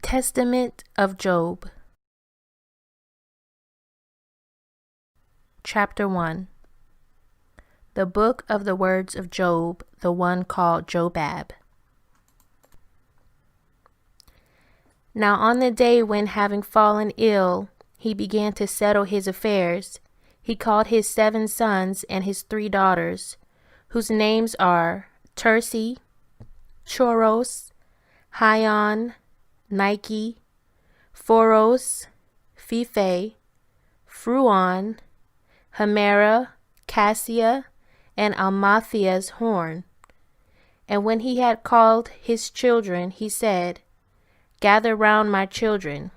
Testament of Job. Chapter 1. The Book of the Words of Job, the one called Jobab. Now on the day when, having fallen ill, he began to settle his affairs, he called his 7 sons and his 3 daughters, whose names are Tersi, Choros, Hyon, Nike, Phoros, Phephe, Fruon, Hemera, Cassia, and Amathia's horn. And when he had called his children, he said, Gather round my children,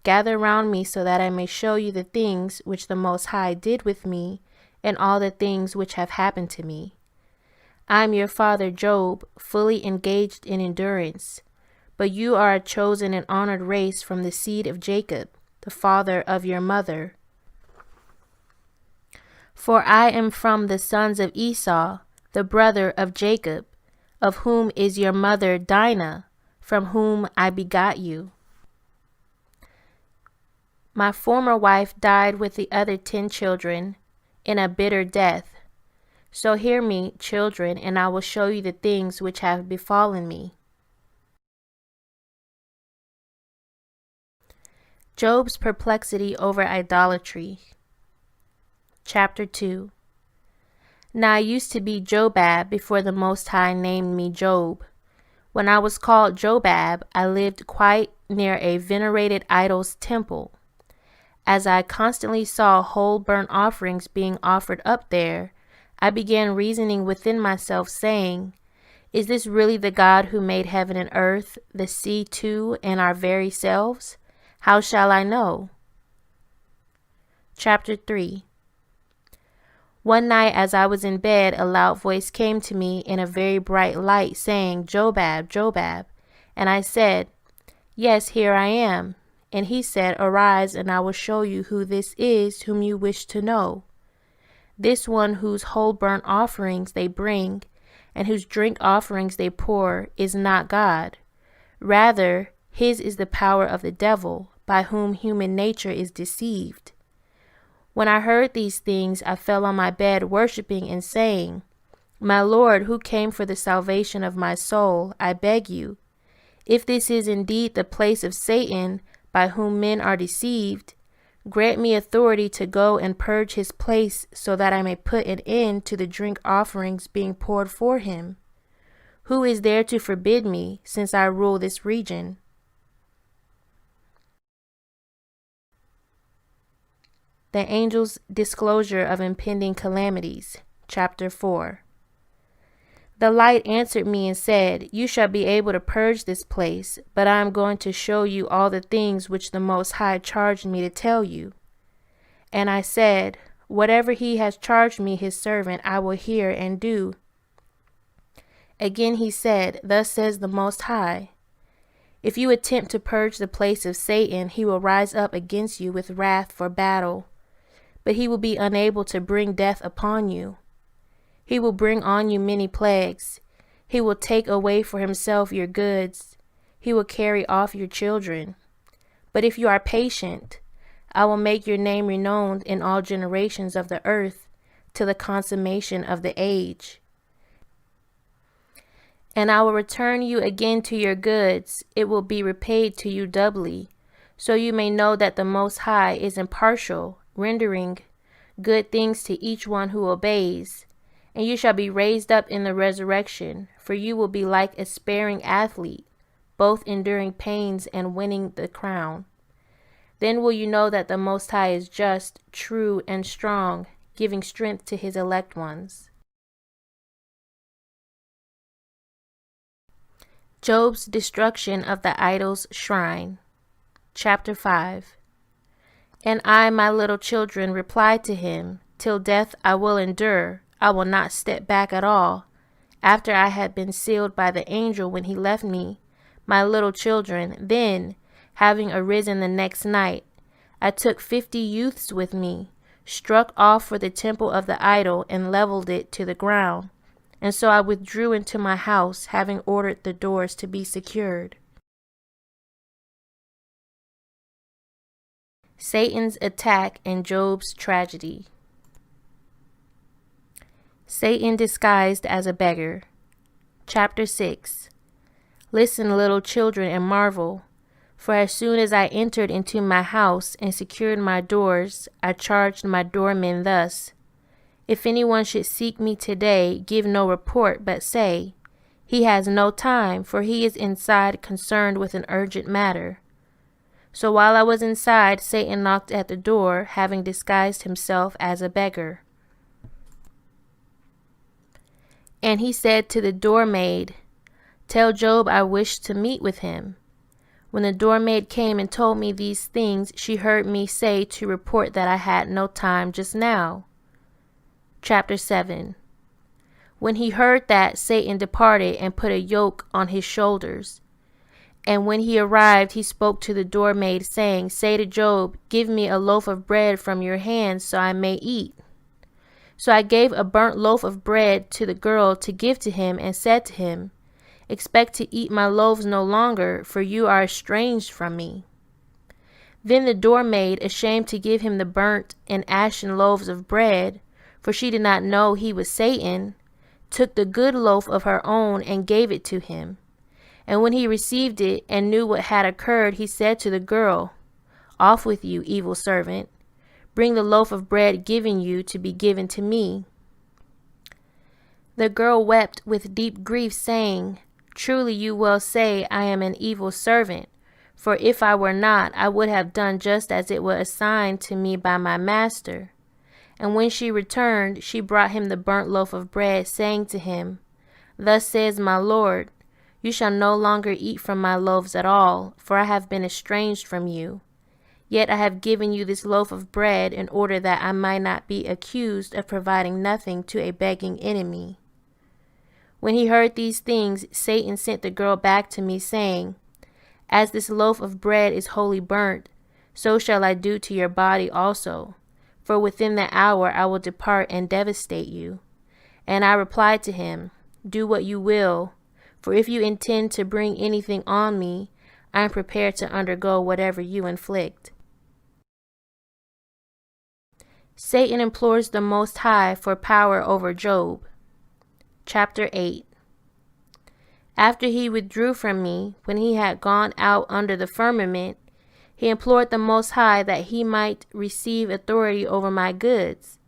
gather round me, so that I may show you the things which the Most High did with me, and all the things which have happened to me. I am your father Job, fully engaged in endurance, but you are a chosen and honored race from the seed of Jacob, the father of your mother. For I am from the sons of Esau, the brother of Jacob, of whom is your mother Dinah, from whom I begot you. My former wife died with the other 10 children in a bitter death. So hear me, children, and I will show you the things which have befallen me. Job's perplexity over idolatry. Chapter 2. Now I used to be Jobab before the Most High named me Job. When I was called Jobab, I lived quite near a venerated idol's temple. As I constantly saw whole burnt offerings being offered up there, I began reasoning within myself, saying, Is this really the God who made heaven and earth, the sea too, and our very selves? How shall I know? Chapter 3. One night as I was in bed, a loud voice came to me in a very bright light, saying, Jobab, Jobab. And I said, Yes, here I am. And he said, Arise, and I will show you who this is whom you wish to know. This one whose whole burnt offerings they bring, and whose drink offerings they pour, is not God. Rather, his is the power of the devil, by whom human nature is deceived. When I heard these things, I fell on my bed worshiping and saying, My Lord, who came for the salvation of my soul, I beg you, if this is indeed the place of Satan, by whom men are deceived, grant me authority to go and purge his place, so that I may put an end to the drink offerings being poured for him. Who is there to forbid me, since I rule this region? The angel's disclosure of impending calamities. Chapter 4. The light answered me and said, You shall be able to purge this place, but I am going to show you all the things which the Most High charged me to tell you. And I said, Whatever he has charged me, his servant, I will hear and do. Again he said, Thus says the Most High, If you attempt to purge the place of Satan, he will rise up against you with wrath for battle, but he will be unable to bring death upon you. He will bring on you many plagues. He will take away for himself your goods. He will carry off your children. But if you are patient, I will make your name renowned in all generations of the earth, till the consummation of the age. And I will return you again to your goods. It will be repaid to you doubly, so you may know that the Most High is impartial, rendering good things to each one who obeys. And you shall be raised up in the resurrection, for you will be like a sparing athlete, both enduring pains and winning the crown. Then will you know that the Most High is just, true, and strong, giving strength to his elect ones. Job's destruction of the idol's shrine. Chapter 5. And I, my little children, replied to him, Till death I will endure, I will not step back at all. After I had been sealed by the angel when he left me, my little children, then, having arisen the next night, I took 50 youths with me, struck off for the temple of the idol, and leveled it to the ground. And so I withdrew into my house, having ordered the doors to be secured. Satan's attack and Job's tragedy. Satan disguised as a beggar. Chapter 6. Listen, little children, and marvel. For as soon as I entered into my house and secured my doors, I charged my doormen thus: If anyone should seek me today, give no report, but say, He has no time, for he is inside concerned with an urgent matter. So while I was inside, Satan knocked at the door, having disguised himself as a beggar. And he said to the doormaid, Tell Job I wish to meet with him. When the doormaid came and told me these things, she heard me say to report that I had no time just now. Chapter 7. When he heard that, Satan departed and put a yoke on his shoulders. And when he arrived, he spoke to the doormaid, saying, Say to Job, Give me a loaf of bread from your hands, so I may eat. So I gave a burnt loaf of bread to the girl to give to him, and said to him, Expect to eat my loaves no longer, for you are estranged from me. Then the doormaid, ashamed to give him the burnt and ashen loaves of bread, for she did not know he was Satan, took the good loaf of her own and gave it to him. And when he received it and knew what had occurred, he said to the girl, Off with you, evil servant. Bring the loaf of bread given you to be given to me. The girl wept with deep grief, saying, Truly you will say I am an evil servant, for if I were not, I would have done just as it was assigned to me by my master. And when she returned, she brought him the burnt loaf of bread, saying to him, Thus says my Lord, You shall no longer eat from my loaves at all, for I have been estranged from you. Yet I have given you this loaf of bread in order that I might not be accused of providing nothing to a begging enemy. When he heard these things, Satan sent the girl back to me, saying, As this loaf of bread is wholly burnt, so shall I do to your body also. For within the hour I will depart and devastate you. And I replied to him, Do what you will, for if you intend to bring anything on me, I am prepared to undergo whatever you inflict. Satan implores the Most High for power over Job. Chapter 8. After he withdrew from me, when he had gone out under the firmament, he implored the Most High that he might receive authority over my goods.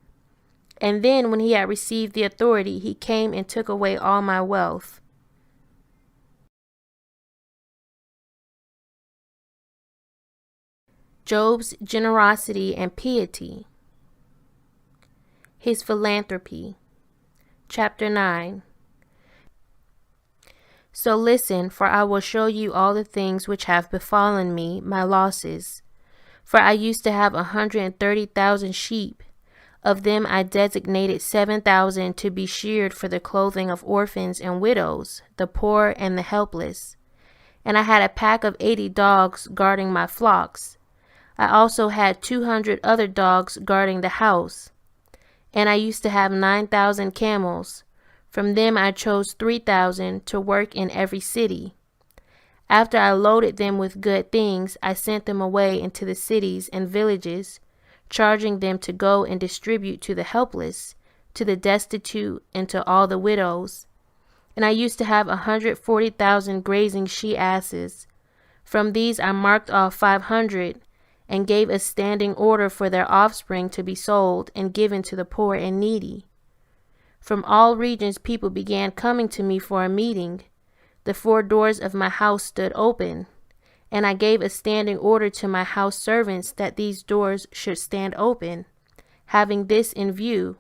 And then when he had received the authority, he came and took away all my wealth. Job's generosity and piety. His philanthropy. Chapter 9. So listen, for I will show you all the things which have befallen me, my losses. For I used to have 130,000 sheep. Of them I designated 7,000 to be sheared for the clothing of orphans and widows, the poor and the helpless. And I had a pack of 80 dogs guarding my flocks. I also had 200 other dogs guarding the house. And I used to have 9,000 camels. From them I chose 3,000 to work in every city. After I loaded them with good things, I sent them away into the cities and villages, charging them to go and distribute to the helpless, to the destitute, and to all the widows. And I used to have 140,000 grazing she-asses. From these I marked off 500, and gave a standing order for their offspring to be sold and given to the poor and needy. From all regions people began coming to me for a meeting. The 4 doors of my house stood open, and I gave a standing order to my house servants that these doors should stand open, having this in view.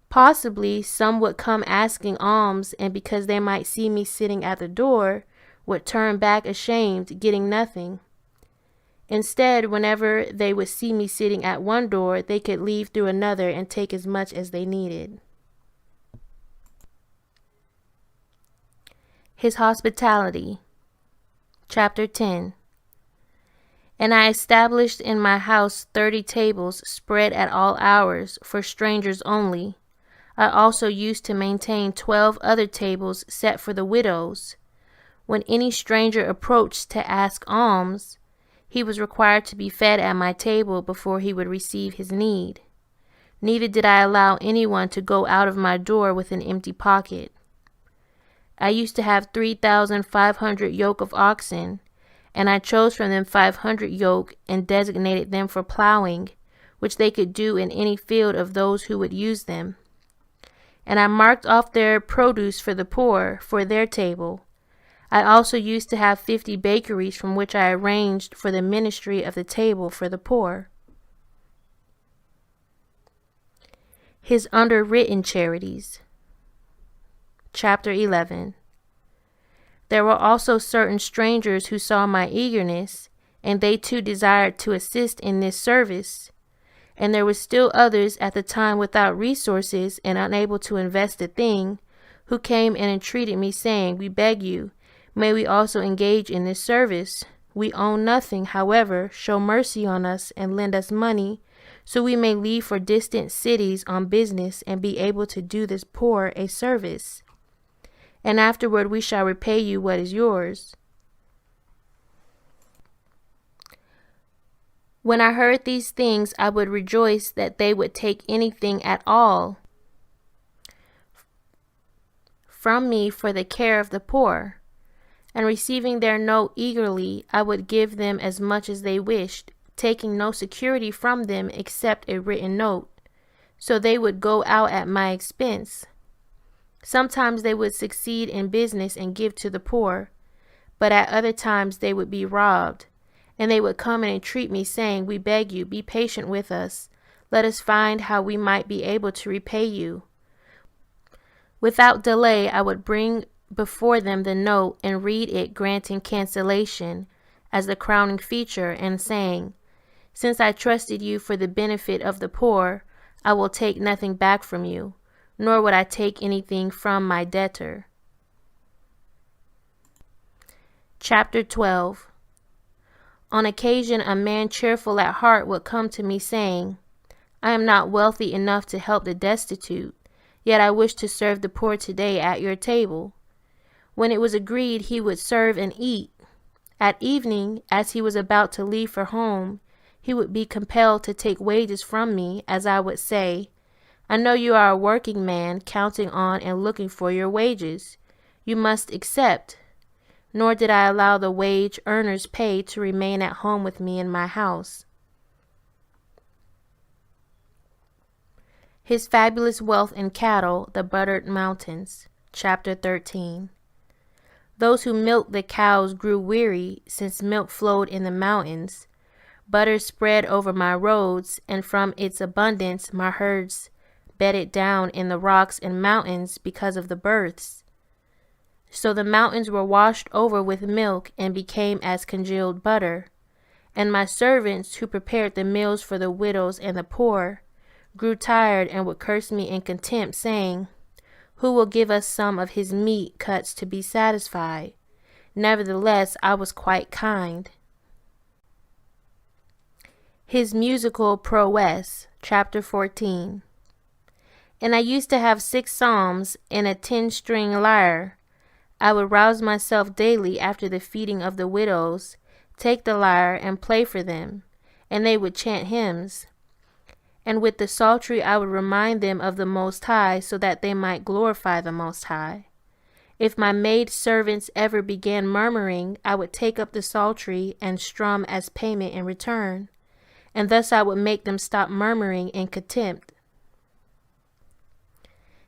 Possibly some would come asking alms, and because they might see me sitting at the door, would turn back ashamed, getting nothing. Instead, whenever they would see me sitting at one door, they could leave through another and take as much as they needed. His hospitality. Chapter 10. And I established in my house 30 tables spread at all hours for strangers only. I also used to maintain 12 other tables set for the widows. When any stranger approached to ask alms, He was required to be fed at my table before he would receive his need. Neither did I allow anyone to go out of my door with an empty pocket. I used to have 3,500 yoke of oxen, and I chose from them 500 yoke and designated them for plowing, which they could do in any field of those who would use them. And I marked off their produce for the poor, for their table. I also used to have 50 bakeries from which I arranged for the ministry of the table for the poor. His underwritten charities. Chapter 11. There were also certain strangers who saw my eagerness, and they too desired to assist in this service. And there were still others at the time without resources and unable to invest a thing, who came and entreated me, saying, "We beg you, may we also engage in this service? We own nothing, however, show mercy on us and lend us money, so we may leave for distant cities on business and be able to do this poor a service. And afterward we shall repay you what is yours." When I heard these things, I would rejoice that they would take anything at all from me for the care of the poor. And receiving their note eagerly, I would give them as much as they wished, taking no security from them except a written note, so they would go out at my expense. Sometimes they would succeed in business and give to the poor, but at other times they would be robbed, and they would come and entreat me, saying, "We beg you, be patient with us. Let us find how we might be able to repay you." Without delay, I would bring before them the note and read it, granting cancellation as the crowning feature, and saying, "Since I trusted you for the benefit of the poor, I will take nothing back from you, nor would I take anything from my debtor." Chapter 12. On occasion, a man cheerful at heart would come to me, saying, "I am not wealthy enough to help the destitute, yet I wish to serve the poor today at your table." When it was agreed, he would serve and eat. At evening, as he was about to leave for home, he would be compelled to take wages from me, as I would say, "I know you are a working man, counting on and looking for your wages. You must accept." Nor did I allow the wage earner's pay to remain at home with me in my house. His fabulous wealth in cattle, the buttered mountains. Chapter 13. Those who milked the cows grew weary, since milk flowed in the mountains. Butter spread over my roads, and from its abundance my herds bedded down in the rocks and mountains because of the births. So the mountains were washed over with milk and became as congealed butter. And my servants, who prepared the meals for the widows and the poor, grew tired and would curse me in contempt, saying, "Who will give us some of his meat cuts to be satisfied?" Nevertheless, I was quite kind. His musical prowess. Chapter 14. And I used to have 6 psalms and a 10-string lyre. I would rouse myself daily after the feeding of the widows, take the lyre and play for them, and they would chant hymns. And with the psaltery I would remind them of the Most High, so that they might glorify the Most High. If my maid servants ever began murmuring, I would take up the psaltery and strum as payment in return, and thus I would make them stop murmuring in contempt.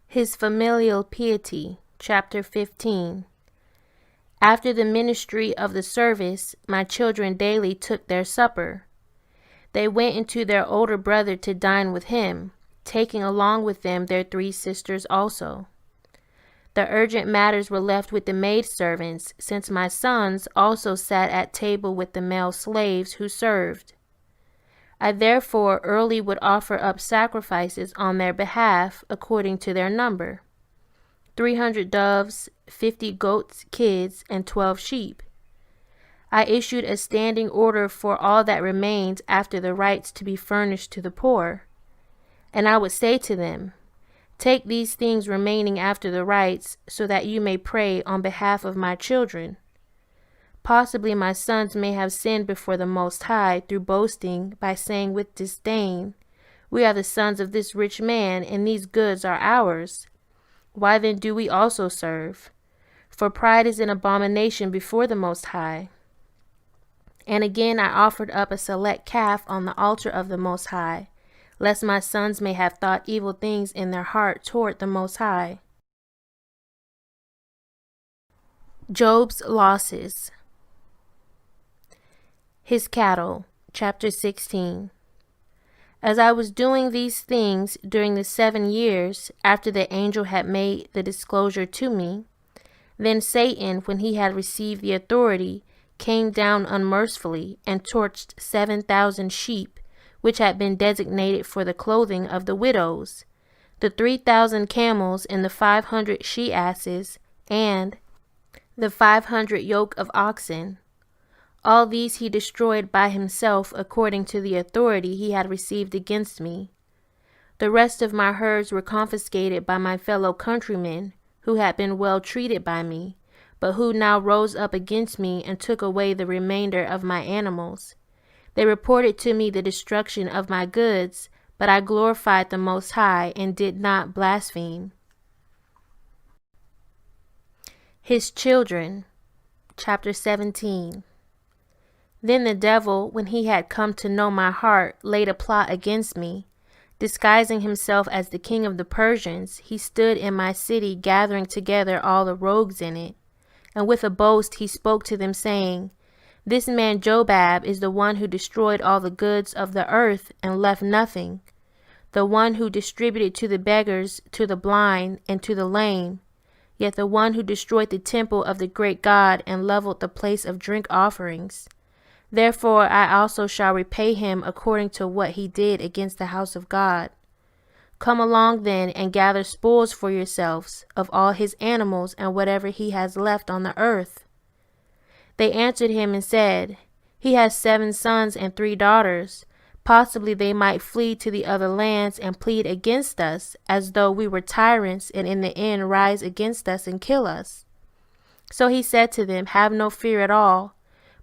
His familial piety. Chapter 15. After the ministry of the service, my children daily took their supper. They went into their older brother to dine with him, taking along with them their 3 sisters also. The urgent matters were left with the maidservants, since my sons also sat at table with the male slaves who served. I therefore early would offer up sacrifices on their behalf according to their number: 300 doves, 50 goats, kids, and 12 sheep. I issued a standing order for all that remained after the rites to be furnished to the poor. And I would say to them, "Take these things remaining after the rites, so that you may pray on behalf of my children." Possibly my sons may have sinned before the Most High through boasting by saying with disdain, 'We are the sons of this rich man, and these goods are ours. Why then do we also serve?' For pride is an abomination before the Most High." And again I offered up a select calf on the altar of the Most High, lest my sons may have thought evil things in their heart toward the Most High. Job's losses. His cattle. Chapter 16. As I was doing these things during the 7 years after the angel had made the disclosure to me, then Satan, when he had received the authority, came down unmercifully and torched 7,000 sheep, which had been designated for the clothing of the widows, the 3,000 camels and the 500 she-asses, and the 500 yoke of oxen. All these he destroyed by himself according to the authority he had received against me. The rest of my herds were confiscated by my fellow countrymen, who had been well treated by me, but who now rose up against me and took away the remainder of my animals. They reported to me the destruction of my goods, but I glorified the Most High and did not blaspheme. His children. Chapter 17. Then the devil, when he had come to know my heart, laid a plot against me. Disguising himself as the king of the Persians, he stood in my city, gathering together all the rogues in it. And with a boast he spoke to them, saying, "This man Jobab is the one who destroyed all the goods of the earth and left nothing, the one who distributed to the beggars, to the blind, and to the lame, yet the one who destroyed the temple of the great God and leveled the place of drink offerings. Therefore I also shall repay him according to what he did against the house of God. Come along then and gather spoils for yourselves of all his animals and whatever he has left on the earth." They answered him and said, "He has 7 sons and 3 daughters. Possibly they might flee to the other lands and plead against us, as though we were tyrants, and in the end rise against us and kill us." So he said to them, "Have no fear at all.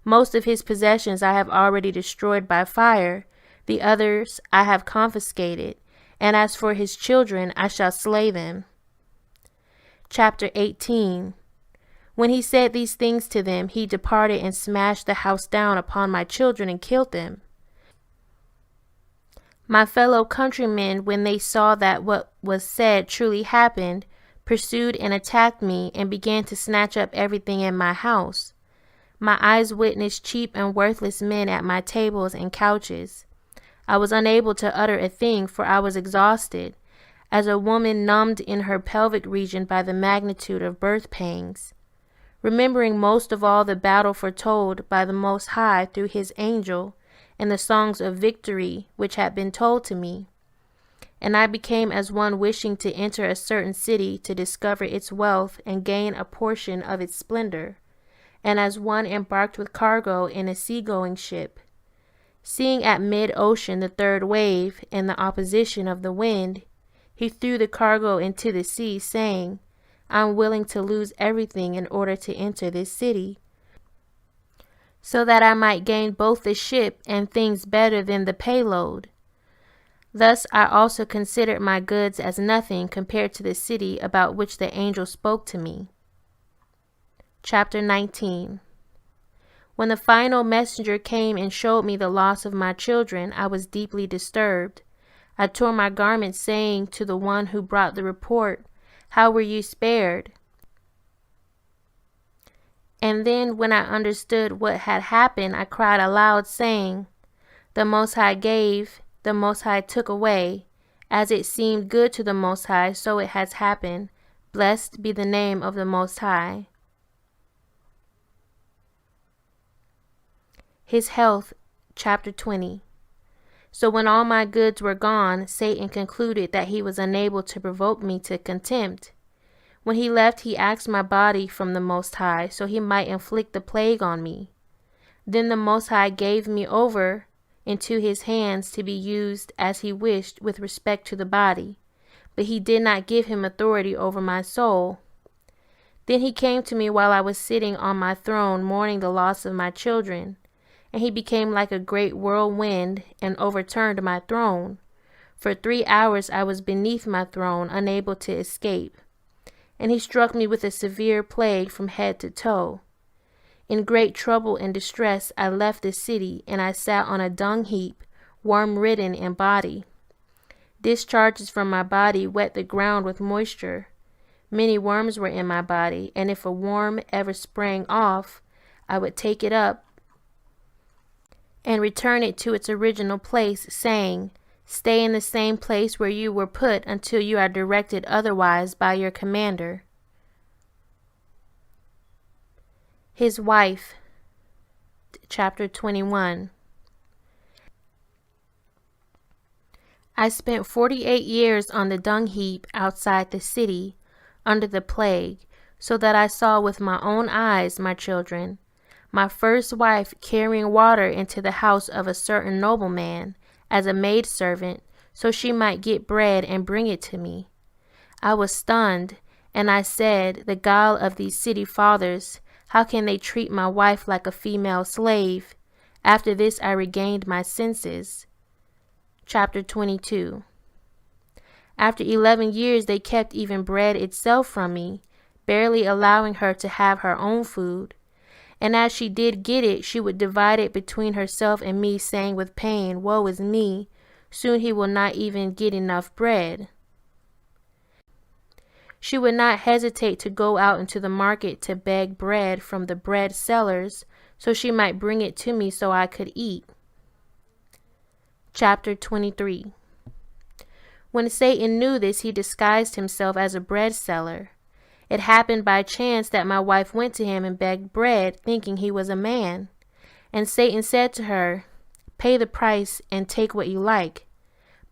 Most of his possessions I have already destroyed by fire. The others I have confiscated. And as for his children, I shall slay them." Chapter 18. When he said these things to them, he departed and smashed the house down upon my children and killed them. My fellow countrymen, when they saw that what was said truly happened, pursued and attacked me and began to snatch up everything in my house. My eyes witnessed cheap and worthless men at my tables and couches. I was unable to utter a thing, for I was exhausted, as a woman numbed in her pelvic region by the magnitude of birth pangs. Remembering most of all the battle foretold by the Most High through his angel, and the songs of victory which had been told to me. And I became as one wishing to enter a certain city to discover its wealth and gain a portion of its splendor, and as one embarked with cargo in a sea-going ship. Seeing at mid-ocean the third wave and the opposition of the wind, he threw the cargo into the sea, saying, "I am willing to lose everything in order to enter this city, so that I might gain both the ship and things better than the payload." Thus I also considered my goods as nothing compared to the city about which the angel spoke to me. Chapter 19. When the final messenger came and showed me the loss of my children, I was deeply disturbed. I tore my garments, saying to the one who brought the report, "How were you spared?" And then when I understood what had happened, I cried aloud, saying, "The Most High gave, the Most High took away. As it seemed good to the Most High, so it has happened. Blessed be the name of the Most High." His health. Chapter 20. So when all my goods were gone, Satan concluded that he was unable to provoke me to contempt. When he left, he asked my body from the Most High, so he might inflict the plague on me. Then the Most High gave me over into his hands to be used as he wished with respect to the body, but he did not give him authority over my soul. Then he came to me while I was sitting on my throne mourning the loss of my children. And he became like a great whirlwind and overturned my throne. For 3 hours I was beneath my throne, unable to escape. And he struck me with a severe plague from head to toe. In great trouble and distress I left the city, and I sat on a dung heap, worm-ridden in body. Discharges from my body wet the ground with moisture. Many worms were in my body, and if a worm ever sprang off, I would take it up and return it to its original place, saying, "Stay in the same place where you were put until you are directed otherwise by your commander." His wife, chapter 21. I spent 48 years on the dung heap outside the city, under the plague, so that I saw with my own eyes, my children, my first wife carrying water into the house of a certain nobleman, as a maidservant, so she might get bread and bring it to me. I was stunned, and I said, "The gall of these city fathers, how can they treat my wife like a female slave?" After this I regained my senses. Chapter 22. After 11 years they kept even bread itself from me, barely allowing her to have her own food. And as she did get it, she would divide it between herself and me, saying with pain, "Woe is me, soon he will not even get enough bread." She would not hesitate to go out into the market to beg bread from the bread sellers, so she might bring it to me so I could eat. Chapter 23. When Satan knew this, he disguised himself as a bread seller. It happened by chance that my wife went to him and begged bread, thinking he was a man. And Satan said to her, "Pay the price and take what you like."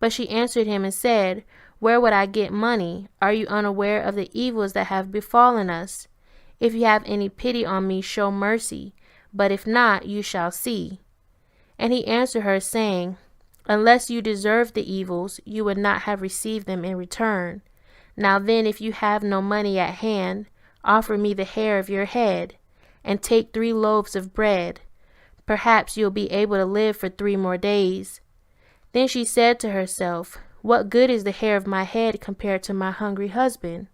But she answered him and said, "Where would I get money? Are you unaware of the evils that have befallen us? If you have any pity on me, show mercy, but if not, you shall see." And he answered her, saying, "Unless you deserved the evils, you would not have received them in return. Now then, if you have no money at hand, offer me the hair of your head, and take 3 loaves of bread. Perhaps you'll be able to live for 3 more days." Then she said to herself, "What good is the hair of my head compared to my hungry husband?"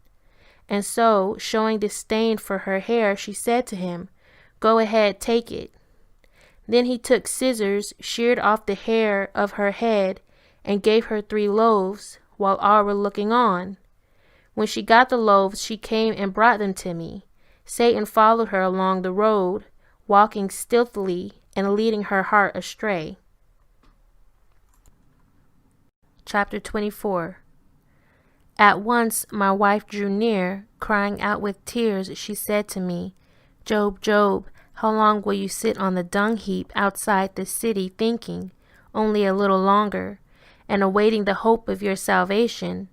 And so, showing disdain for her hair, she said to him, "Go ahead, take it." Then he took scissors, sheared off the hair of her head, and gave her 3 loaves, while all were looking on. When she got the loaves, she came and brought them to me. Satan followed her along the road, walking stealthily and leading her heart astray. Chapter 24. At once my wife drew near, crying out with tears. She said to me, "Job, Job, how long will you sit on the dung heap outside the city, thinking, only a little longer, and awaiting the hope of your salvation?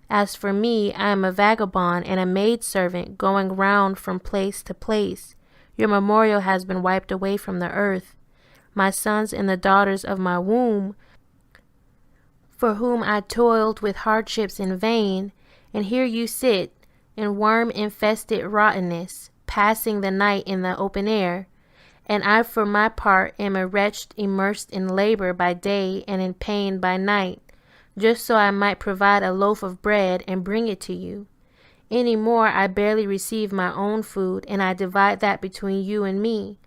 As for me, I am a vagabond and a maidservant, going round from place to place. Your memorial has been wiped away from the earth. My sons and the daughters of my womb, for whom I toiled with hardships in vain, and here you sit, in worm-infested rottenness, passing the night in the open air. And I, for my part, am a wretch immersed in labor by day and in pain by night, just so I might provide a loaf of bread and bring it to you. Any more, I barely receive my own food, and I divide that between you and me,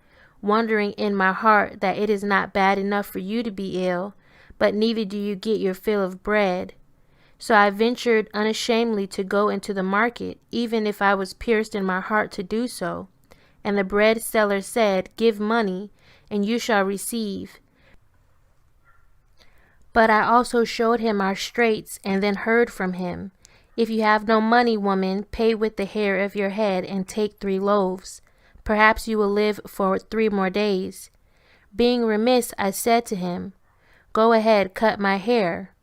wondering in my heart that it is not bad enough for you to be ill, but neither do you get your fill of bread. So I ventured unashamedly to go into the market, even if I was pierced in my heart to do so. And the bread seller said, "Give money, and you shall receive." But I also showed him our straits, and then heard from him, "If you have no money, woman, pay with the hair of your head and take 3 loaves. Perhaps you will live for 3 more days." Being remiss, I said to him, "Go ahead, cut my hair."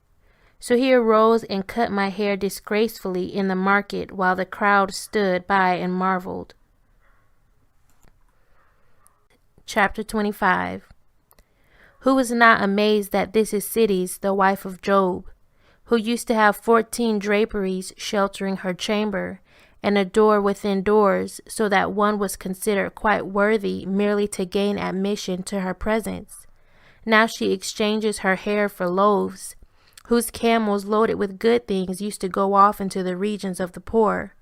So he arose and cut my hair disgracefully in the market, while the crowd stood by and marveled. Chapter 25. Who is not amazed that this is Cities, the wife of Job, who used to have 14 draperies sheltering her chamber, and a door within doors, so that one was considered quite worthy merely to gain admission to her presence. Now she exchanges her hair for loaves, whose camels loaded with good things used to go off into the regions of the poor.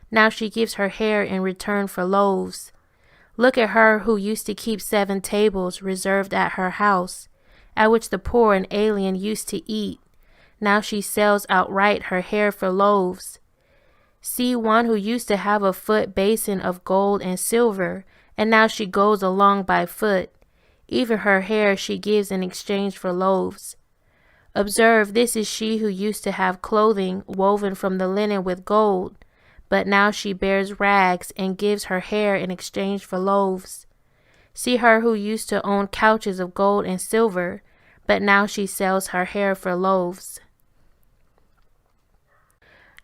Now she gives her hair in return for loaves. Look at her who used to keep 7 tables reserved at her house, at which the poor and alien used to eat. Now she sells outright her hair for loaves. See one who used to have a foot basin of gold and silver, and now she goes along by foot. Even her hair she gives in exchange for loaves. Observe, this is she who used to have clothing woven from the linen with gold, but now she bears rags and gives her hair in exchange for loaves. See her who used to own couches of gold and silver, but now she sells her hair for loaves.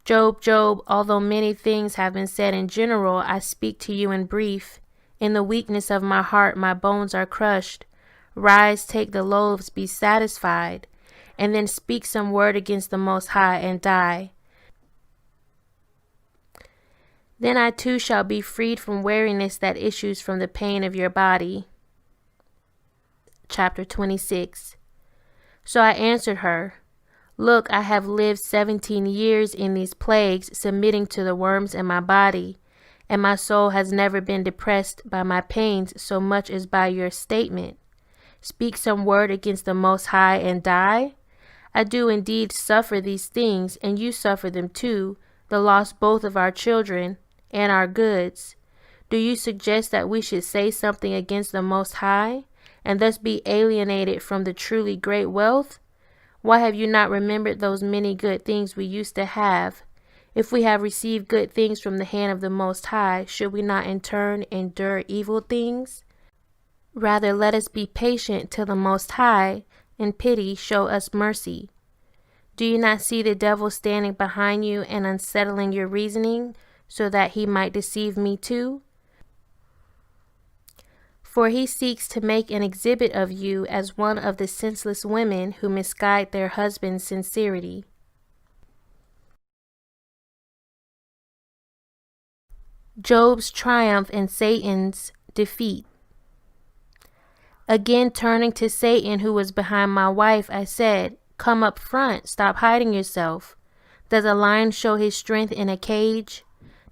Job, Job, although many things have been said in general, I speak to you in brief. In the weakness of my heart my bones are crushed. Rise, take the loaves, be satisfied, and then speak some word against the Most High and die. Then I too shall be freed from weariness that issues from the pain of your body. Chapter 26. So I answered her, Look, I have lived 17 years in these plagues, submitting to the worms in my body, and my soul has never been depressed by my pains so much as by your statement. Speak some word against the Most High and die? I do indeed suffer these things, and you suffer them too, the loss both of our children and our goods. Do you suggest that we should say something against the Most High, and thus be alienated from the truly great wealth? Why have you not remembered those many good things we used to have? If we have received good things from the hand of the Most High, should we not in turn endure evil things? Rather, let us be patient till the Most High, in pity, show us mercy. Do you not see the devil standing behind you and unsettling your reasoning, so that he might deceive me too? For he seeks to make an exhibit of you as one of the senseless women who misguide their husband's sincerity. Job's triumph and Satan's defeat. Again turning to Satan, who was behind my wife, I said, Come up front, stop hiding yourself. Does a lion show his strength in a cage?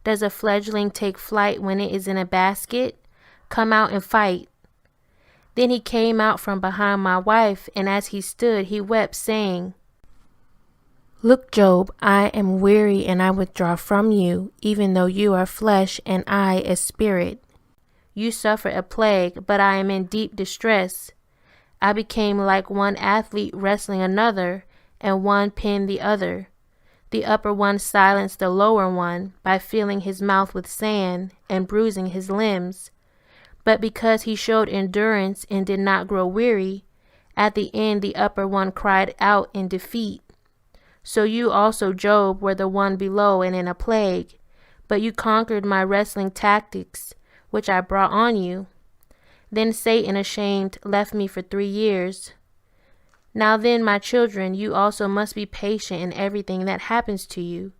Does a fledgling take flight when it is in a basket? Come out and fight. Then he came out from behind my wife, and as he stood, he wept, saying, Look, Job, I am weary, and I withdraw from you, even though you are flesh, and I a spirit. You suffer a plague, but I am in deep distress. I became like one athlete wrestling another, and one pinned the other. The upper one silenced the lower one by filling his mouth with sand and bruising his limbs. But because he showed endurance and did not grow weary, at the end the upper one cried out in defeat. So you also, Job, were the one below and in a plague, but you conquered my wrestling tactics, which I brought on you. Then Satan, ashamed, left me for 3 years. Now then, my children, you also must be patient in everything that happens to you,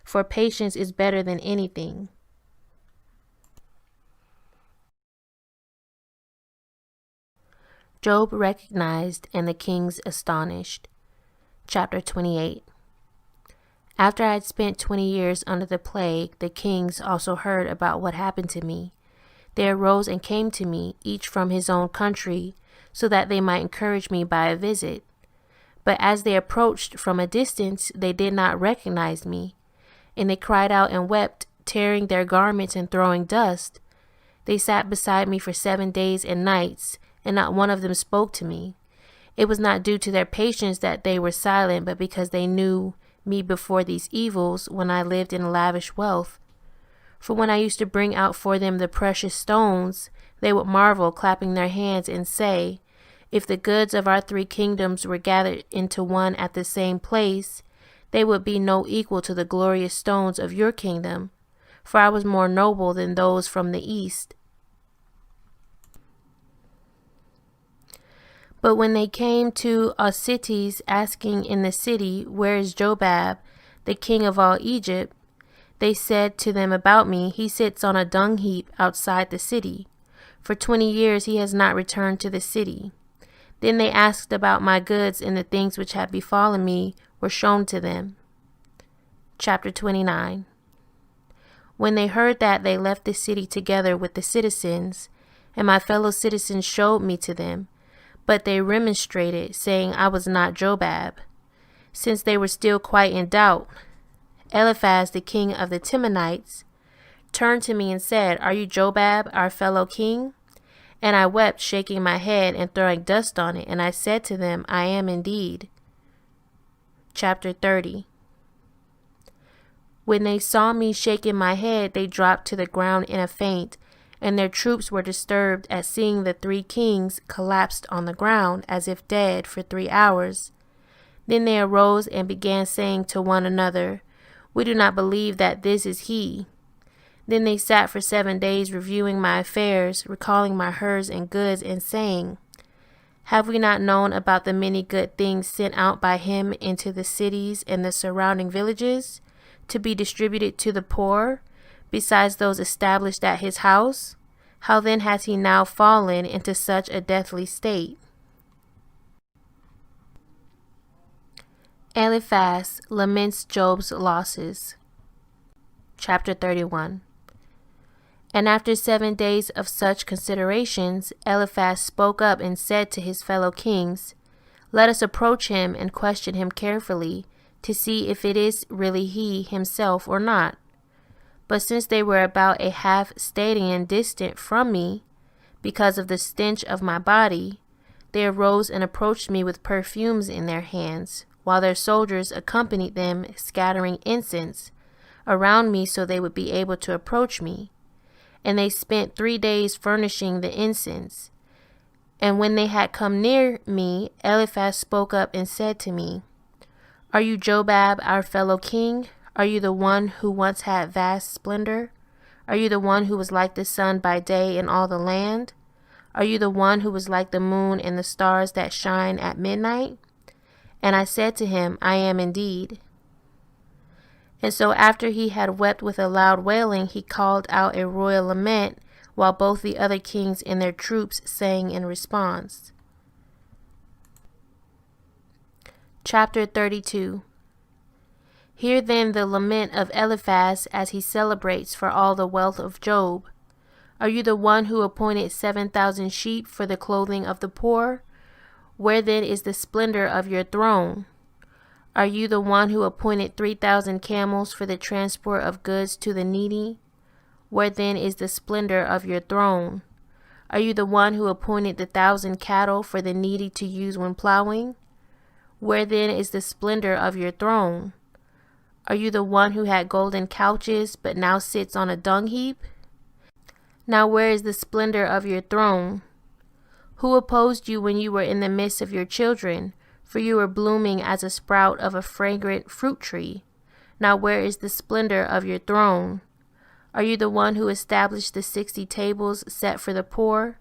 for patience is better than anything. Job recognized and the kings astonished. Chapter 28. After I had spent 20 years under the plague, the kings also heard about what happened to me. They arose and came to me, each from his own country, so that they might encourage me by a visit. But as they approached from a distance, they did not recognize me, and they cried out and wept, tearing their garments and throwing dust. They sat beside me for 7 days and nights, and not one of them spoke to me. It was not due to their patience that they were silent, but because they knew me before these evils, when I lived in lavish wealth. For when I used to bring out for them the precious stones, they would marvel, clapping their hands, and say, If the goods of our 3 kingdoms were gathered into one at the same place, they would be no equal to the glorious stones of your kingdom, for I was more noble than those from the east. But when they came to our cities, asking in the city, Where is Jobab, the king of all Egypt? They said to them about me, He sits on a dung heap outside the city. For 20 years he has not returned to the city. Then they asked about my goods, and the things which had befallen me were shown to them. Chapter 29. When they heard that, they left the city together with the citizens, and my fellow citizens showed me to them. But they remonstrated, saying I was not Jobab. Since they were still quite in doubt, Eliphaz, the king of the Temanites, turned to me and said, Are you Jobab, our fellow king? And I wept, shaking my head and throwing dust on it. And I said to them, I am indeed. Chapter 30. When they saw me shaking my head, they dropped to the ground in a faint, and their troops were disturbed at seeing the 3 kings collapsed on the ground as if dead for 3 hours. Then they arose and began saying to one another, We do not believe that this is he. Then they sat for 7 days reviewing my affairs, recalling my herds and goods, and saying, Have we not known about the many good things sent out by him into the cities and the surrounding villages, to be distributed to the poor, besides those established at his house? How then has he now fallen into such a deathly state? Eliphaz laments Job's losses. Chapter 31. And after 7 days of such considerations, Eliphaz spoke up and said to his fellow kings, Let us approach him and question him carefully, to see if it is really he himself or not. But since they were about a half stadion distant from me, because of the stench of my body, they arose and approached me with perfumes in their hands, while their soldiers accompanied them, scattering incense around me so they would be able to approach me. And they spent 3 days furnishing the incense. And when they had come near me, Eliphaz spoke up and said to me, Are you Jobab, our fellow king? Are you the one who once had vast splendor? Are you the one who was like the sun by day in all the land? Are you the one who was like the moon and the stars that shine at midnight? And I said to him, I am indeed. And so after he had wept with a loud wailing, he called out a royal lament, while both the other kings and their troops sang in response. Chapter 32. Hear then the lament of Eliphaz as he celebrates for all the wealth of Job. Are you the one who appointed 7,000 sheep for the clothing of the poor? Where then is the splendor of your throne? Are you the one who appointed 3,000 camels for the transport of goods to the needy? Where then is the splendor of your throne? Are you the one who appointed the 1,000 cattle for the needy to use when plowing? Where then is the splendor of your throne? Are you the one who had golden couches, but now sits on a dung heap? Now where is the splendor of your throne? Who opposed you when you were in the midst of your children? For you were blooming as a sprout of a fragrant fruit tree. Now where is the splendor of your throne? Are you the one who established the 60 tables set for the poor?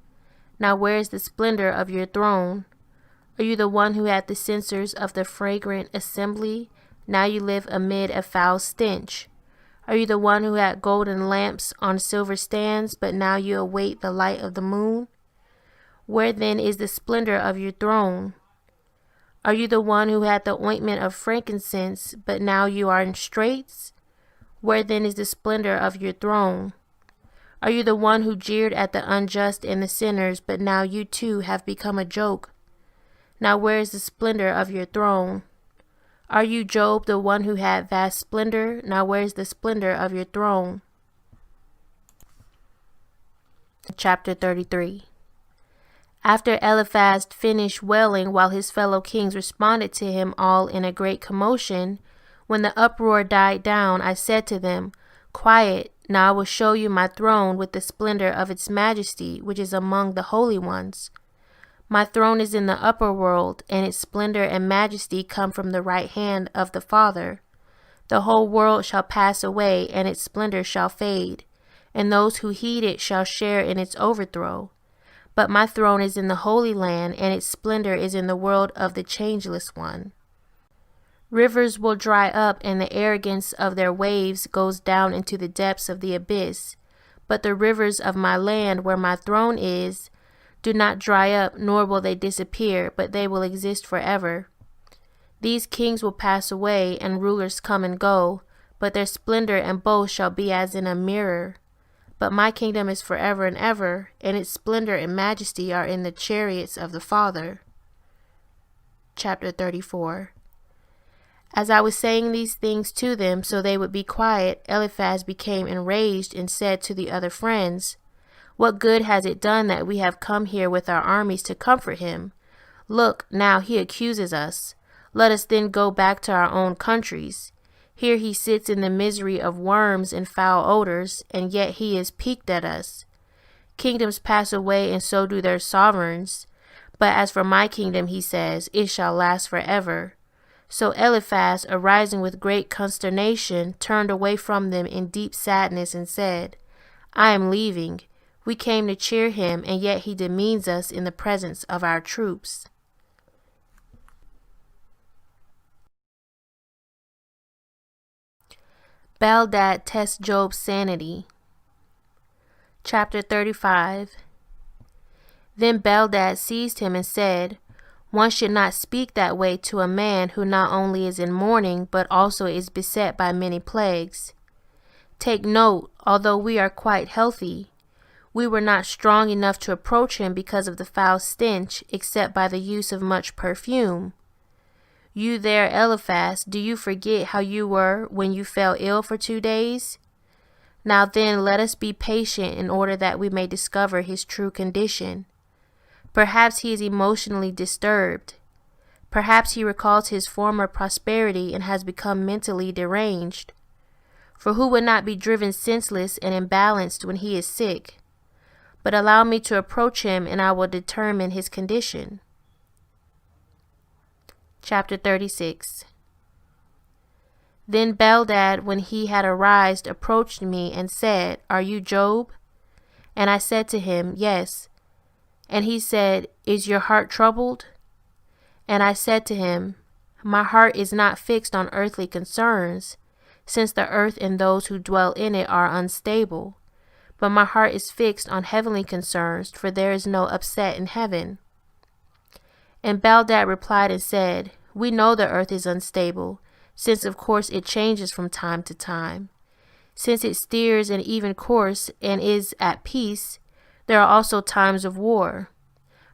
Now where is the splendor of your throne? Are you the one who had the censers of the fragrant assembly? Now you live amid a foul stench. Are you the one who had golden lamps on silver stands, but now you await the light of the moon? Where then is the splendor of your throne? Are you the one who had the ointment of frankincense, but now you are in straits? Where then is the splendor of your throne? Are you the one who jeered at the unjust and the sinners, but now you too have become a joke? Now where is the splendor of your throne? Are you Job, the one who had vast splendor? Now where is the splendor of your throne? Chapter 33. After Eliphaz finished wailing while his fellow kings responded to him all in a great commotion, when the uproar died down, I said to them, Quiet, now I will show you my throne with the splendor of its majesty, which is among the holy ones. My throne is in the upper world, and its splendor and majesty come from the right hand of the Father. The whole world shall pass away, and its splendor shall fade, and those who heed it shall share in its overthrow. But my throne is in the Holy Land, and its splendor is in the world of the Changeless One. Rivers will dry up, and the arrogance of their waves goes down into the depths of the abyss. But the rivers of my land, where my throne is, do not dry up, nor will they disappear, but they will exist forever. These kings will pass away, and rulers come and go, but their splendor and boast shall be as in a mirror. But my kingdom is forever and ever, and its splendor and majesty are in the chariots of the Father. Chapter 34. As I was saying these things to them so they would be quiet, Eliphaz became enraged and said to the other friends, "What good has it done that we have come here with our armies to comfort him? Look, now he accuses us. Let us then go back to our own countries. Here he sits in the misery of worms and foul odors, and yet he is piqued at us. Kingdoms pass away, and so do their sovereigns. But as for my kingdom, he says, it shall last forever." So Eliphaz, arising with great consternation, turned away from them in deep sadness and said, "I am leaving. We came to cheer him, and yet he demeans us in the presence of our troops." Bildad tests Job's sanity. Chapter 35. Then Bildad seized him and said, "One should not speak that way to a man who not only is in mourning, but also is beset by many plagues. Take note, although we are quite healthy, we were not strong enough to approach him because of the foul stench, except by the use of much perfume. You there, Eliphaz, do you forget how you were when you fell ill for 2 days? Now then, let us be patient in order that we may discover his true condition. Perhaps he is emotionally disturbed. Perhaps he recalls his former prosperity and has become mentally deranged. For who would not be driven senseless and imbalanced when he is sick? But allow me to approach him, and I will determine his condition." Chapter 36. Then Bildad, when he had arisen, approached me and said, "Are you Job?" And I said to him, "Yes." And he said, "Is your heart troubled?" And I said to him, "My heart is not fixed on earthly concerns, since the earth and those who dwell in it are unstable. But my heart is fixed on heavenly concerns, for there is no upset in heaven." And Bildad replied and said, "We know the earth is unstable, since of course it changes from time to time. Since it steers an even course and is at peace, there are also times of war.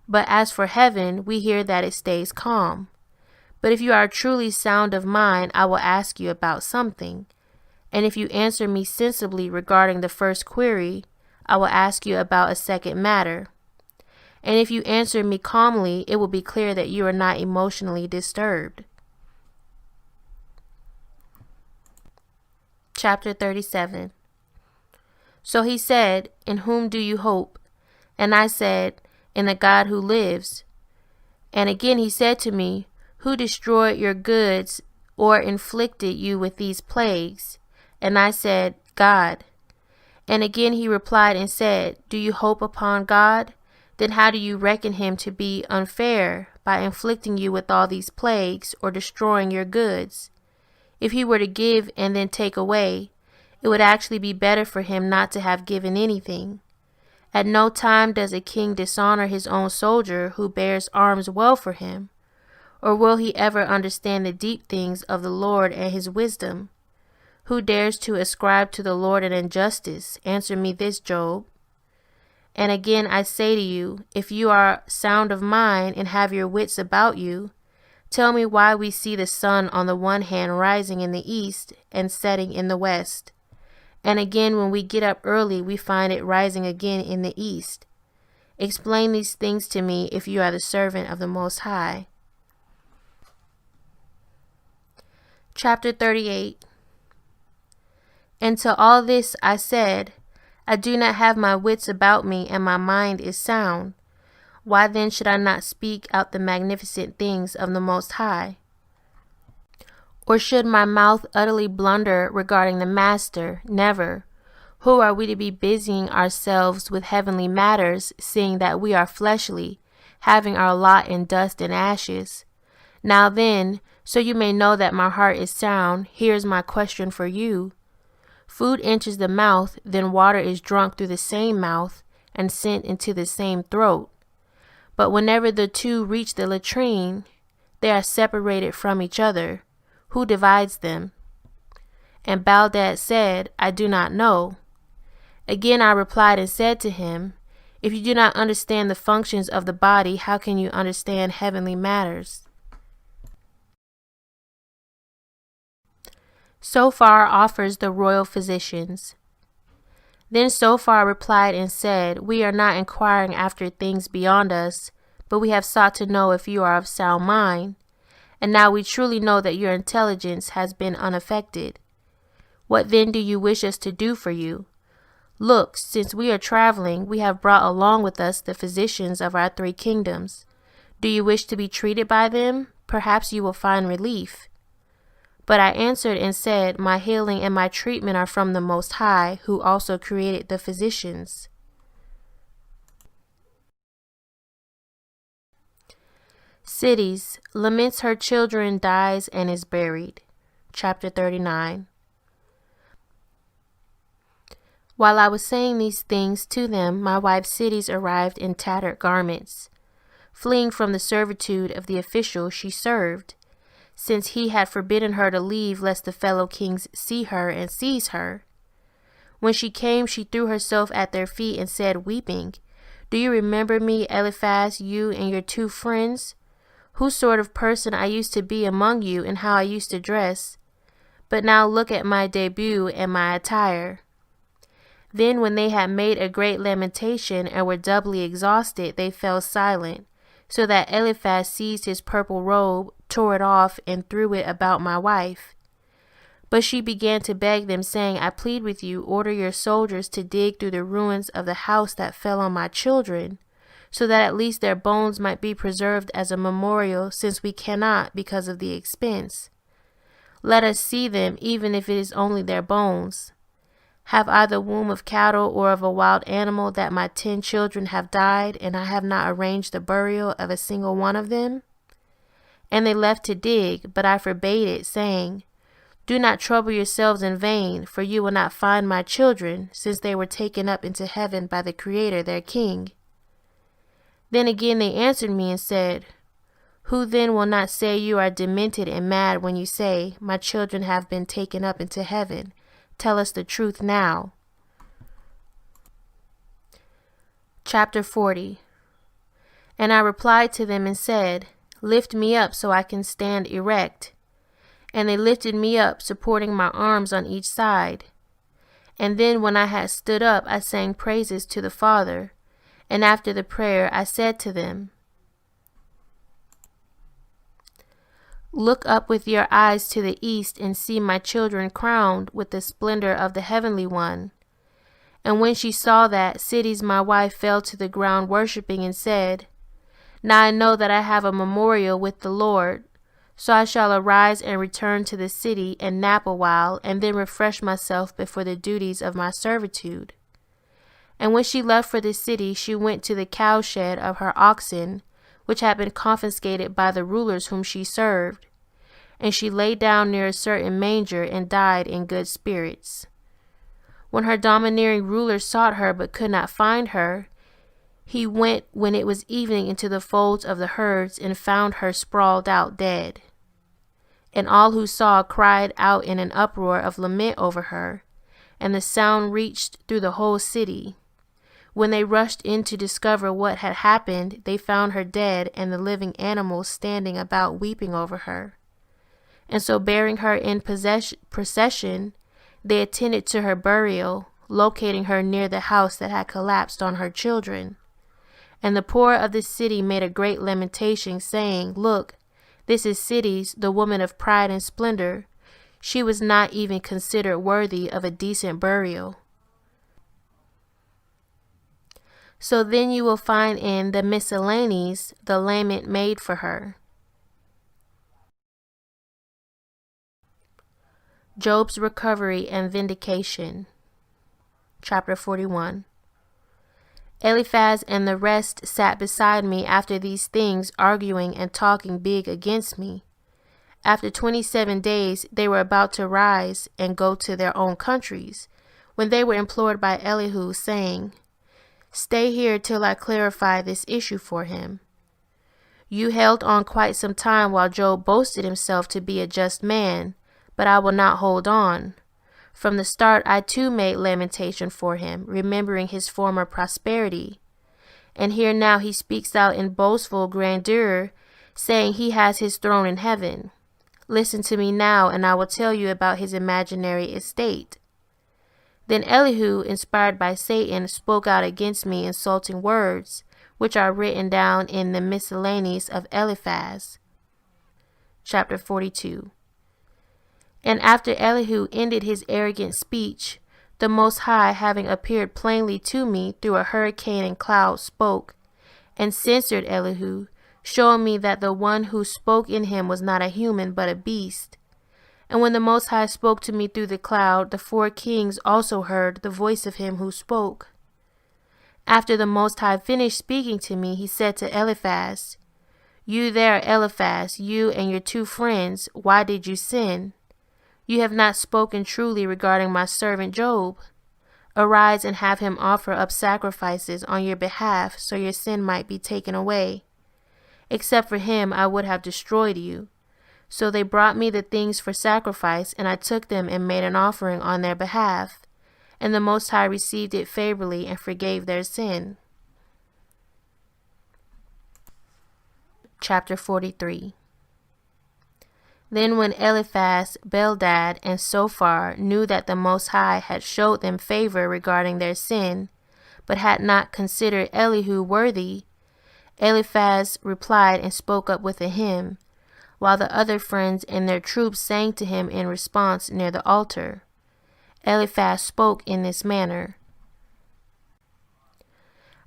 But as for heaven, we hear that it stays calm. But if you are truly sound of mind, I will ask you about something. And if you answer me sensibly regarding the first query, I will ask you about a second matter. And if you answer me calmly, it will be clear that you are not emotionally disturbed." Chapter 37. So he said, "In whom do you hope?" And I said, "In the God who lives." And again he said to me, "Who destroyed your goods or inflicted you with these plagues?" And I said, "God." And again he replied and said, "Do you hope upon God? Then how do you reckon him to be unfair by inflicting you with all these plagues or destroying your goods? If he were to give and then take away, it would actually be better for him not to have given anything. At no time does a king dishonor his own soldier who bears arms well for him. Or will he ever understand the deep things of the Lord and his wisdom? Who dares to ascribe to the Lord an injustice? Answer me this, Job. And again I say to you, if you are sound of mind and have your wits about you, tell me why we see the sun on the one hand rising in the east and setting in the west. And again, when we get up early, we find it rising again in the east. Explain these things to me if you are the servant of the Most High. Chapter 38. And to all this I said, I do not have my wits about me, and my mind is sound. Why then should I not speak out the magnificent things of the Most High? Or should my mouth utterly blunder regarding the Master? Never. Who are we to be busying ourselves with heavenly matters, seeing that we are fleshly, having our lot in dust and ashes? Now then, So you may know that my heart is sound, here is my question for you. Food enters the mouth, then water is drunk through the same mouth and sent into the same throat. But whenever the two reach the latrine, they are separated from each other. Who divides them? And Baldad said, I do not know. Again I replied and said to him, if you do not understand the functions of the body, how can you understand heavenly matters? Sophar offers the royal physicians. Then Sophar replied and said, we are not inquiring after things beyond us, but we have sought to know if you are of sound mind. And now we truly know that your intelligence has been unaffected. What then do you wish us to do for you? Look, since we are traveling, we have brought along with us the physicians of our 3 kingdoms. Do you wish to be treated by them? Perhaps you will find relief. But I answered and said, my healing and my treatment are from the Most High, who also created the physicians. Cities, laments her children, dies and is buried. Chapter 39. While I was saying these things to them, my wife Cities arrived in tattered garments, fleeing from the servitude of the official she served, since he had forbidden her to leave lest the fellow kings see her and seize her. When she came, she threw herself at their feet and said, weeping, do you remember me, Eliphaz, you and your 2 friends? Whose sort of person I used to be among you and how I used to dress? But now look at my debut and my attire. Then when they had made a great lamentation and were doubly exhausted, they fell silent, so that Eliphaz seized his purple robe, tore it off, and threw it about my wife. But she began to beg them, saying, I plead with you, order your soldiers to dig through the ruins of the house that fell on my children, so that at least their bones might be preserved as a memorial, since we cannot because of the expense. Let us see them, even if it is only their bones. Have I the womb of cattle or of a wild animal that my 10 children have died, and I have not arranged the burial of a single one of them? And they left to dig, but I forbade it, saying, do not trouble yourselves in vain, for you will not find my children, since they were taken up into heaven by the Creator their King. Then again they answered me and said, who then will not say you are demented and mad when you say, my children have been taken up into heaven? Tell us the truth now. Chapter 40. And I replied to them and said, lift me up so I can stand erect. And they lifted me up, supporting my arms on each side. And then when I had stood up, I sang praises to the Father. And after the prayer, I said to them, look up with your eyes to the east and see my children crowned with the splendor of the Heavenly One. And when she saw that, Cities, my wife, fell to the ground worshiping and said, now I know that I have a memorial with the Lord. So I shall arise and return to the city and nap a while, and then refresh myself before the duties of my servitude. And when she left for the city, she went to the cowshed of her oxen, which had been confiscated by the rulers whom she served. And she lay down near a certain manger and died in good spirits. When her domineering ruler sought her but could not find her, he went when it was evening into the folds of the herds and found her sprawled out dead. And all who saw cried out in an uproar of lament over her, and the sound reached through the whole city. When they rushed in to discover what had happened, they found her dead and the living animals standing about weeping over her. And so bearing her in procession, they attended to her burial, locating her near the house that had collapsed on her children. And the poor of the city made a great lamentation, saying, look, this is Cities, the woman of pride and splendor. She was not even considered worthy of a decent burial. So then you will find in the miscellanies the lament made for her. Job's recovery and vindication. Chapter 41. Eliphaz and the rest sat beside me after these things, arguing and talking big against me. After 27 days, they were about to rise and go to their own countries, when they were implored by Elihu, saying, "Stay here till I clarify this issue for him." You held on quite some time while Job boasted himself to be a just man, but I will not hold on. From the start I too made lamentation for him, remembering his former prosperity. And here now he speaks out in boastful grandeur, saying he has his throne in heaven. Listen to me now, and I will tell you about his imaginary estate. Then Elihu, inspired by Satan, spoke out against me insulting words, which are written down in the miscellanies of Eliphaz. Chapter 42. And after Elihu ended his arrogant speech, the Most High, having appeared plainly to me through a hurricane and cloud, spoke, and censured Elihu, showing me that the one who spoke in him was not a human but a beast. And when the Most High spoke to me through the cloud, the 4 kings also heard the voice of him who spoke. After the Most High finished speaking to me, he said to Eliphaz, "You there, Eliphaz, you and your 2 friends, why did you sin? You have not spoken truly regarding my servant Job. Arise and have him offer up sacrifices on your behalf, so your sin might be taken away. Except for him, I would have destroyed you." So they brought me the things for sacrifice, and I took them and made an offering on their behalf. And the Most High received it favorably and forgave their sin. Chapter 43. Then when Eliphaz, Bildad, and Zophar knew that the Most High had showed them favor regarding their sin, but had not considered Elihu worthy, Eliphaz replied and spoke up with a hymn, while the other friends and their troops sang to him in response near the altar. Eliphaz spoke in this manner: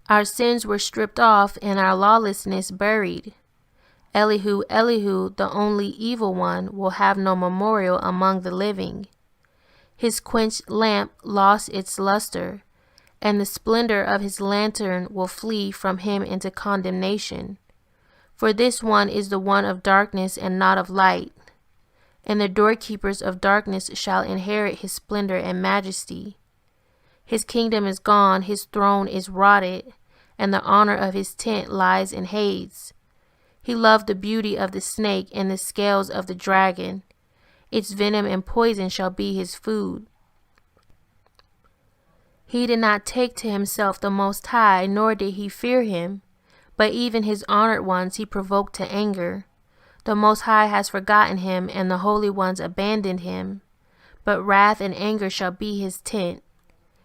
"Our sins were stripped off and our lawlessness buried. Elihu, Elihu, the only evil one, will have no memorial among the living. His quenched lamp lost its luster, and the splendor of his lantern will flee from him into condemnation. For this one is the one of darkness and not of light, and the doorkeepers of darkness shall inherit his splendor and majesty. His kingdom is gone, his throne is rotted, and the honor of his tent lies in Hades. He loved the beauty of the snake and the scales of the dragon. Its venom and poison shall be his food. He did not take to himself the Most High, nor did he fear him, but even his honored ones he provoked to anger. The Most High has forgotten him, and the holy ones abandoned him. But wrath and anger shall be his tent.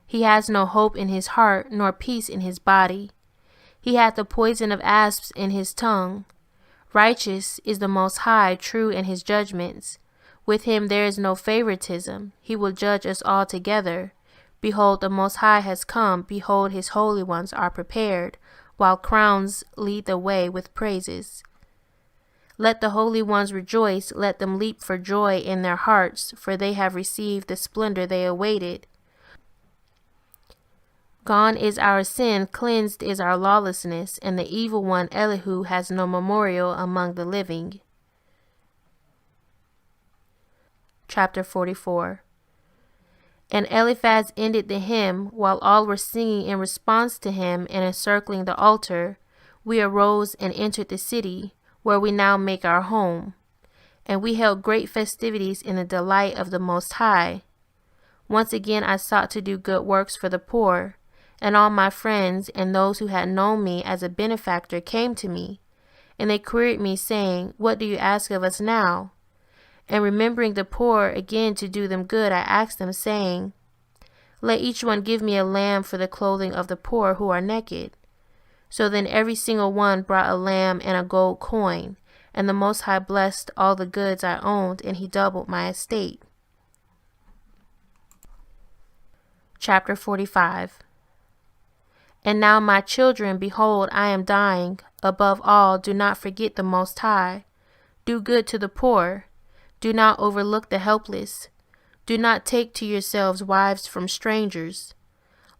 He has no hope in his heart, nor peace in his body. He hath the poison of asps in his tongue. Righteous is the Most High, true in his judgments. With him there is no favoritism. He will judge us all together. Behold, the Most High has come. Behold, his holy ones are prepared, while crowns lead the way with praises. Let the holy ones rejoice. Let them leap for joy in their hearts, for they have received the splendor they awaited. Gone is our sin, cleansed is our lawlessness, and the evil one Elihu has no memorial among the living. Chapter 44. And Eliphaz ended the hymn, while all were singing in response to him and encircling the altar. We arose and entered the city, where we now make our home. And we held great festivities in the delight of the Most High. Once again I sought to do good works for the poor, and all my friends and those who had known me as a benefactor came to me, and they queried me, saying, "What do you ask of us now?" And remembering the poor again to do them good, I asked them, saying, "Let each one give me a lamb for the clothing of the poor who are naked." So then every single one brought a lamb and a gold coin, and the Most High blessed all the goods I owned, and he doubled my estate. Chapter 45. And now, my children, behold, I am dying. Above all, do not forget the Most High. Do good to the poor. Do not overlook the helpless. Do not take to yourselves wives from strangers.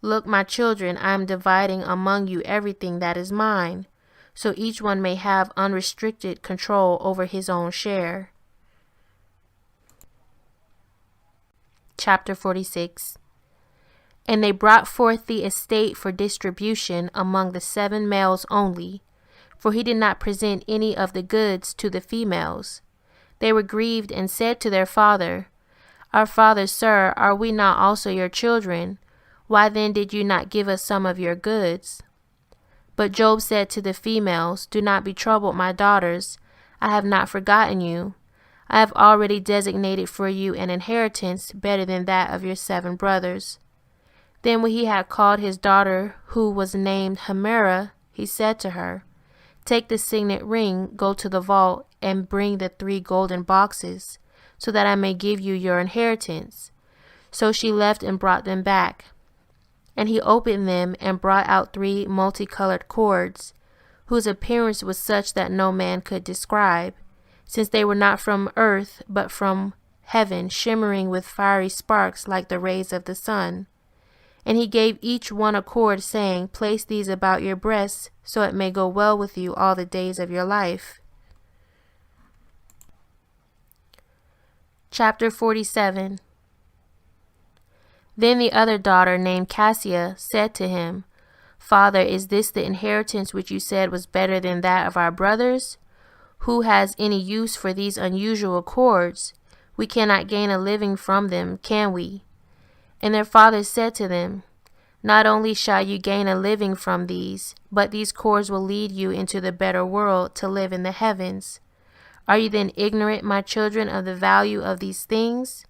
Look, my children, I am dividing among you everything that is mine, so each one may have unrestricted control over his own share. Chapter 46. And they brought forth the estate for distribution among the 7 males only, for he did not present any of the goods to the females. They were grieved and said to their father, Our father, sir, are we not also your children? Why then did you not give us some of your goods? But Job said to the females, Do not be troubled, my daughters. I have not forgotten you. I have already designated for you an inheritance better than that of your 7 brothers. Then when he had called his daughter, who was named Hamera, he said to her, Take the signet ring, go to the vault, and bring the 3 golden boxes, so that I may give you your inheritance. So she left and brought them back. And he opened them and brought out 3 multicolored cords, whose appearance was such that no man could describe, since they were not from earth, but from heaven, shimmering with fiery sparks like the rays of the sun. And he gave each one a cord, saying, Place these about your breasts, so it may go well with you all the days of your life. Chapter 47. Then the other daughter, named Cassia, said to him, Father, is this the inheritance which you said was better than that of our brothers? Who has any use for these unusual cords? We cannot gain a living from them, can we? And their father said to them, Not only shall you gain a living from these, but these cords will lead you into the better world to live in the heavens. Are you then ignorant, my children, of the value of these things?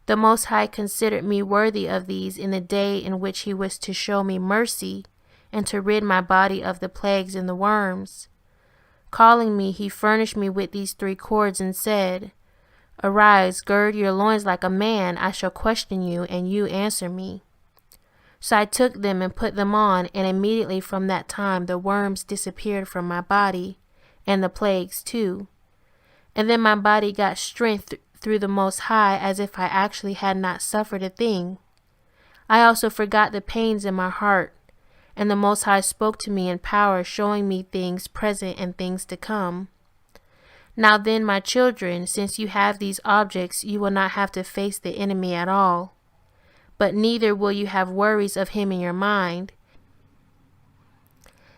The Most High considered me worthy of these in the day in which he was to show me mercy and to rid my body of the plagues and the worms. Calling me, he furnished me with these 3 cords and said, Arise, gird your loins like a man, I shall question you, and you answer me. So I took them and put them on, and immediately from that time the worms disappeared from my body, and the plagues too. And then my body got strength through the Most High, as if I actually had not suffered a thing. I also forgot the pains in my heart, and the Most High spoke to me in power, showing me things present and things to come. Now then, my children, since you have these objects, you will not have to face the enemy at all. But neither will you have worries of him in your mind,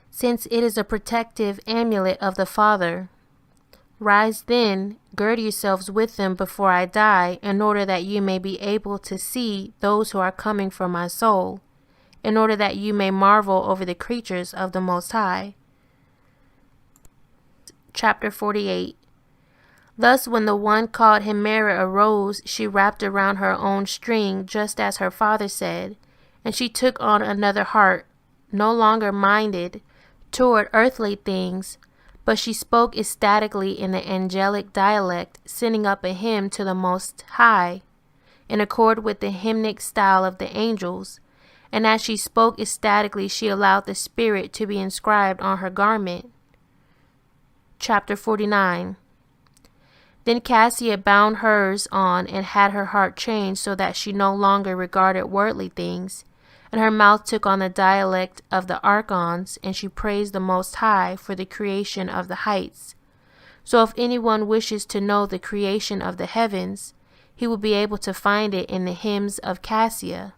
since it is a protective amulet of the Father. Rise then, gird yourselves with them before I die, in order that you may be able to see those who are coming for my soul, in order that you may marvel over the creatures of the Most High. Chapter 48. Thus when the one called Hemera arose, she wrapped around her own string, just as her father said, and she took on another heart, no longer minded toward earthly things, but she spoke ecstatically in the angelic dialect, sending up a hymn to the Most High, in accord with the hymnic style of the angels. And as she spoke ecstatically, she allowed the Spirit to be inscribed on her garment. Chapter 49. Then Cassia bound hers on and had her heart changed, so that she no longer regarded worldly things, and her mouth took on the dialect of the archons, and she praised the Most High for the creation of the heights. So if anyone wishes to know the creation of the heavens, he will be able to find it in the hymns of Cassia.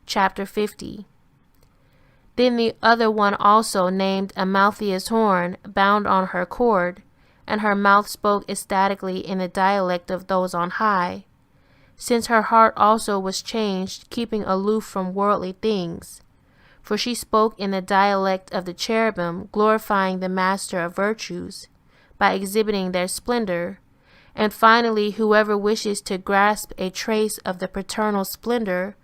Chapter 50. Then the other one also, named Amalthea's horn, bound on her cord, and her mouth spoke ecstatically in the dialect of those on high, since her heart also was changed, keeping aloof from worldly things. For she spoke in the dialect of the cherubim, glorifying the Master of virtues, by exhibiting their splendor. And finally, whoever wishes to grasp a trace of the paternal splendor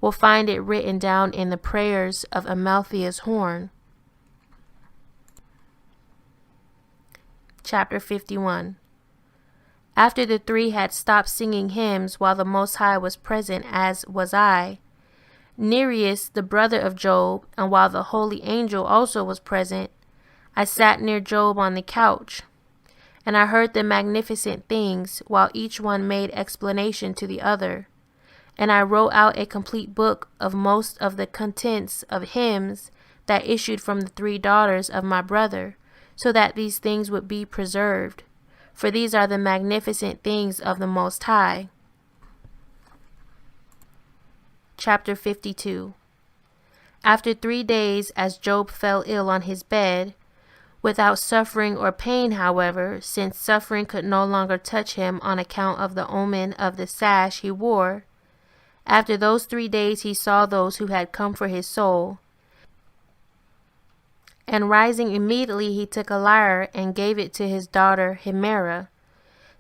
will find it written down in the prayers of Amalthea's horn. Chapter 51. After the 3 had stopped singing hymns while the Most High was present, as was I, Nereus, the brother of Job, and while the holy angel also was present, I sat near Job on the couch, and I heard the magnificent things, while each one made explanation to the other. And I wrote out a complete book of most of the contents of hymns that issued from the 3 daughters of my brother, so that these things would be preserved. For these are the magnificent things of the Most High. Chapter 52. After 3 days, as Job fell ill on his bed, without suffering or pain, however, since suffering could no longer touch him on account of the omen of the sash he wore, after those 3 days he saw those who had come for his soul. And rising immediately, he took a lyre and gave it to his daughter Himera.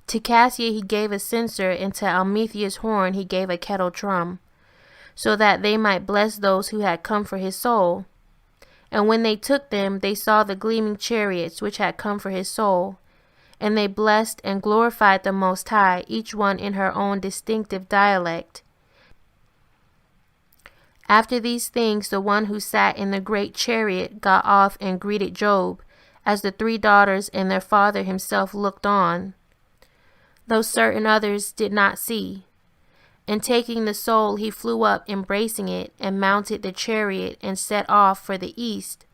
To Cassia he gave a censer, and to Almetheus' horn he gave a kettle drum, so that they might bless those who had come for his soul. And when they took them, they saw the gleaming chariots which had come for his soul. And they blessed and glorified the Most High, each one in her own distinctive dialect. After these things, the one who sat in the great chariot got off and greeted Job, as the 3 daughters and their father himself looked on, though certain others did not see. And taking the soul, he flew up, embracing it, and mounted the chariot, and set off for the east.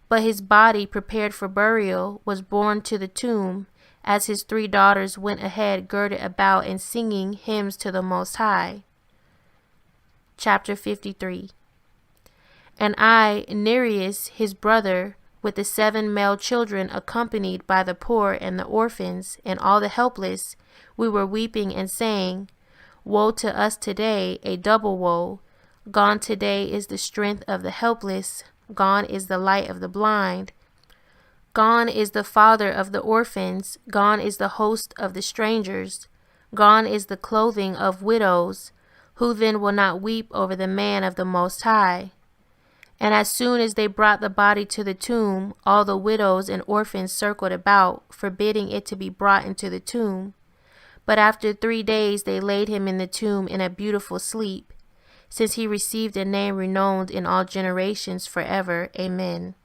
But his body, prepared for burial, was borne to the tomb, as his 3 daughters went ahead, girded about and singing hymns to the Most High. Chapter 53. And I, Nereus, his brother, with the 7 male children, accompanied by the poor and the orphans, and all the helpless, we were weeping and saying, Woe to us today, a double woe. Gone today is the strength of the helpless, gone is the light of the blind. Gone is the father of the orphans, gone is the host of the strangers, gone is the clothing of widows. Who then will not weep over the man of the Most High? And as soon as they brought the body to the tomb, all the widows and orphans circled about, forbidding it to be brought into the tomb. But after 3 days they laid him in the tomb in a beautiful sleep, since he received a name renowned in all generations forever. Amen.